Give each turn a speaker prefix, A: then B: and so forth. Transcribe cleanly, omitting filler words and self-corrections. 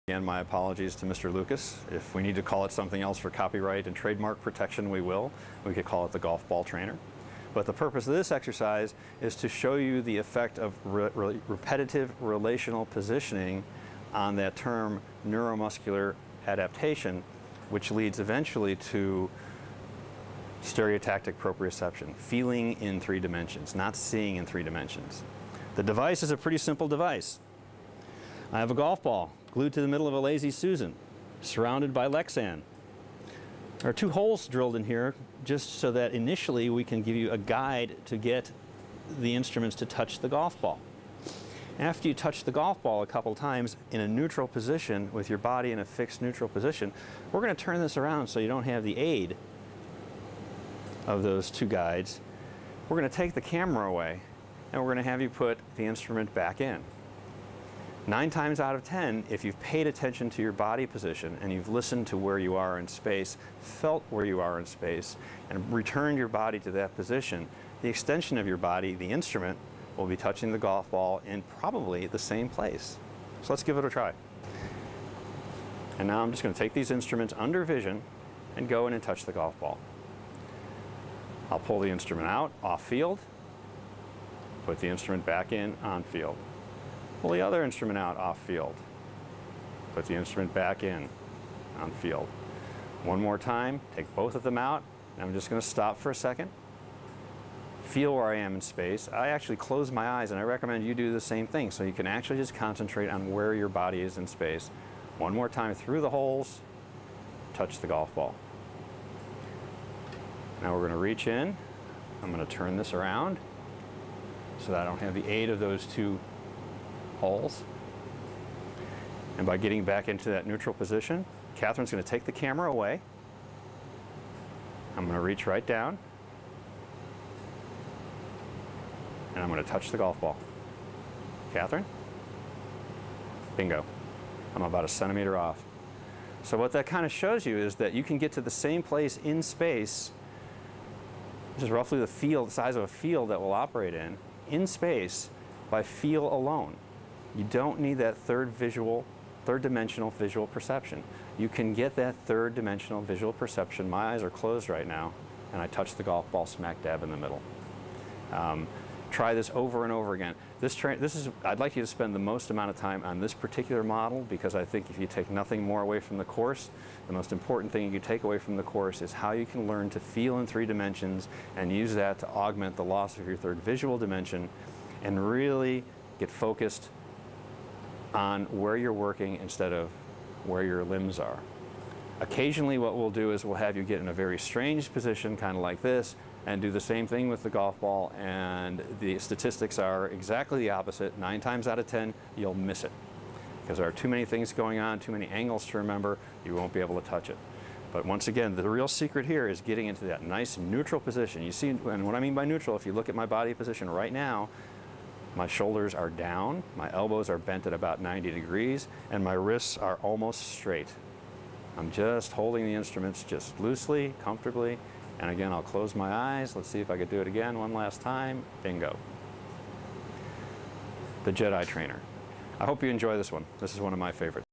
A: Again, my apologies to Mr. Lucas. If we need to call it something else for copyright and trademark protection, we will. We could call it the golf ball trainer. But the purpose of this exercise is to show you the effect of repetitive relational positioning on that term neuromuscular adaptation, which leads eventually to stereotactic proprioception, feeling in 3 dimensions, not seeing in 3 dimensions. The device is a pretty simple device. I have a golf ball glued to the middle of a Lazy Susan, surrounded by Lexan. There are 2 holes drilled in here just so that initially we can give you a guide to get the instruments to touch the golf ball. After you touch the golf ball a couple times in a neutral position with your body in a fixed neutral position, we're going to turn this around so you don't have the aid of those 2 guides. We're going to take the camera away and we're going to have you put the instrument back in. 9 times out of 10, if you've paid attention to your body position and you've listened to where you are in space, felt where you are in space, and returned your body to that position, the extension of your body, the instrument, will be touching the golf ball in probably the same place. So let's give it a try. And now I'm just going to take these instruments under vision and go in and touch the golf ball. I'll pull the instrument out, off field, put the instrument back in, on field. Pull the other instrument out, off field. Put the instrument back in, on field. One more time, take both of them out, and I'm just going to stop for a second. Feel where I am in space. I actually close my eyes, and I recommend you do the same thing so you can actually just concentrate on where your body is in space. One more time through the holes, touch the golf ball. Now we're going to reach in. I'm going to turn this around so that I don't have the aid of those 2 holes. And by getting back into that neutral position, Catherine's going to take the camera away. I'm going to reach right down and I'm going to touch the golf ball. Catherine? Bingo. I'm about a centimeter off. So what that kind of shows you is that you can get to the same place in space, which is roughly the size of a field that we'll operate in space, by feel alone. You don't need that third dimensional visual perception. You can get that 3rd dimensional visual perception. My eyes are closed right now, and I touch the golf ball smack dab in the middle. Try this over and over again. I'd like you to spend the most amount of time on this particular model, because I think if you take nothing more away from the course, the most important thing you take away from the course is how you can learn to feel in 3 dimensions and use that to augment the loss of your 3rd visual dimension and really get focused on where you're working instead of where your limbs are. Occasionally what we'll do is we'll have you get in a very strange position, kind of like this, and do the same thing with the golf ball, and the statistics are exactly the opposite. 9 times out of 10, you'll miss it. Because there are too many things going on, too many angles to remember, you won't be able to touch it. But once again, the real secret here is getting into that nice neutral position. You see, and what I mean by neutral, if you look at my body position right now, my shoulders are down, my elbows are bent at about 90 degrees, and my wrists are almost straight. I'm just holding the instruments just loosely, comfortably, and again, I'll close my eyes. Let's see if I could do it again one last time. Bingo. The Jedi trainer. I hope you enjoy this one. This is one of my favorites.